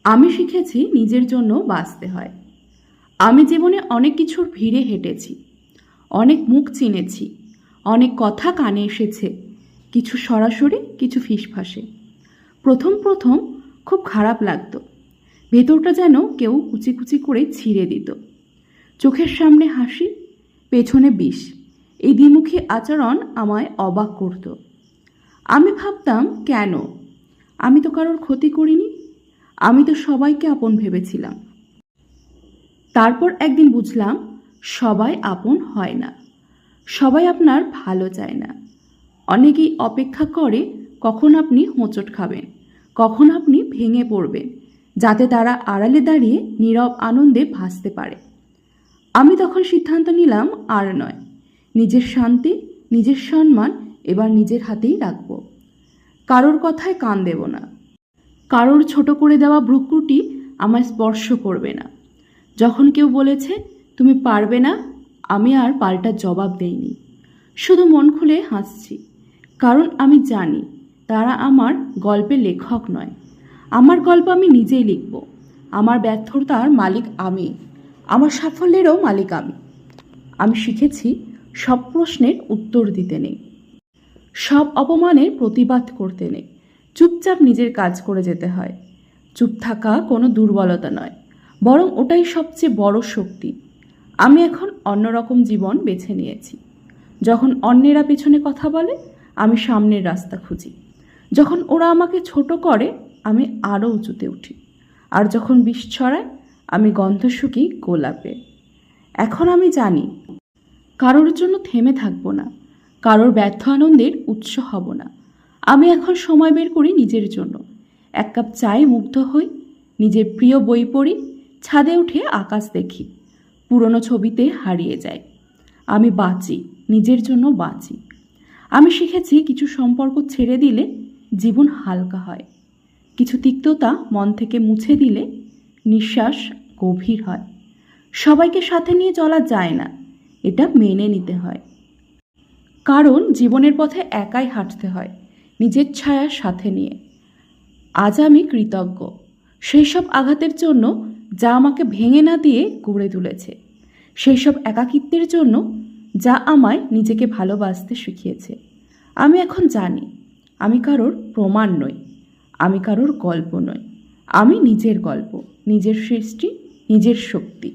আমি শিখেছি নিজের জন্য বাঁচতে হয়। আমি জীবনে অনেক কিছুর ভিড়ে হেঁটেছি, অনেক মুখ চিনেছি, অনেক কথা কানে এসেছে, কিছু সরাসরি, কিছু ফিসফাসে। প্রথম প্রথম খুব খারাপ লাগতো, ভেতরটা যেন কেউ কুচি কুচি করে ছিঁড়ে দিত। চোখের সামনে হাসি, পেছনে বিষ, এই দ্বিমুখী আচরণ আমায় অবাক করত। আমি ভাবতাম, কেন? আমি তো কারোর ক্ষতি করিনি, আমি তো সবাইকে আপন ভেবেছিলাম। তারপর একদিন বুঝলাম, সবাই আপন হয় না, সবাই আপনার ভালো চায় না। অনেকেই অপেক্ষা করে কখন আপনি হোঁচট খাবেন, কখন আপনি ভেঙে পড়বেন, যাতে তারা আড়ালে দাঁড়িয়ে নীরব আনন্দে ভাসতে পারে। আমি তখন সিদ্ধান্ত নিলাম, আর নয়, নিজের শান্তি, নিজের সম্মান এবার নিজের হাতেই রাখব। কারোর কথায় কান দেব না, কারোর ছোট করে দেওয়া ভ্রুকুটি আমায় স্পর্শ করবে না। যখন কেউ বলেছে তুমি পারবে না, আমি আর পাল্টা জবাব দেইনি, শুধু মন খুলে হাসছি। কারণ আমি জানি তারা আমার গল্পের লেখক নয়, আমার গল্প আমি নিজেই লিখব। আমার ব্যর্থতার মালিক আমি, আমার সাফল্যেরও মালিক আমি। আমি শিখেছি সব প্রশ্নের উত্তর দিতে নেই, সব অপমানের প্রতিবাদ করতে নেই, চুপচাপ নিজের কাজ করে যেতে হয়। চুপ থাকা কোনো দুর্বলতা নয়, বরং ওটাই সবচেয়ে বড় শক্তি। আমি এখন অন্যরকম জীবন বেছে নিয়েছি। যখন অন্যেরা পেছনে কথা বলে, আমি সামনের রাস্তা খুঁজি। যখন ওরা আমাকে ছোট করে, আমি আরও উঁচুতে উঠি। আর যখন বিষ ছড়ায়, আমি গন্ধ শুকি গোলাপে। এখন আমি জানি, কারোর জন্য থেমে থাকবো না, কারোর ব্যর্থ আনন্দের উৎস হব না। আমি এখন সময় বের করি নিজের জন্য, এক কাপ চায়ে মুগ্ধ হই, নিজের প্রিয় বই পড়ি, ছাদে উঠে আকাশ দেখি, পুরনো ছবিতে হারিয়ে যাই। আমি বাঁচি, নিজের জন্য বাঁচি। আমি শিখেছি কিছু সম্পর্ক ছেড়ে দিলে জীবন হালকা হয়, কিছু তিক্ততা মন থেকে মুছে দিলে নিঃশ্বাস গভীর হয়। সবাইকে সাথে নিয়ে চলা যায় না, এটা মেনে নিতে হয়। কারণ জীবনের পথে একাই হাঁটতে হয়, নিজের ছায়ার সাথে নিয়ে। আজ আমি কৃতজ্ঞ সেই সব আঘাতের জন্য যা আমাকে ভেঙে না দিয়ে গড়ে তুলেছে, সেই সব একাকিত্বের জন্য যা আমায় নিজেকে ভালোবাসতে শিখিয়েছে। আমি এখন জানি, আমি কারোর প্রমাণ নই, আমি কারোর গল্প নই, আমি নিজের গল্প, নিজের সৃষ্টি, নিজের শক্তি।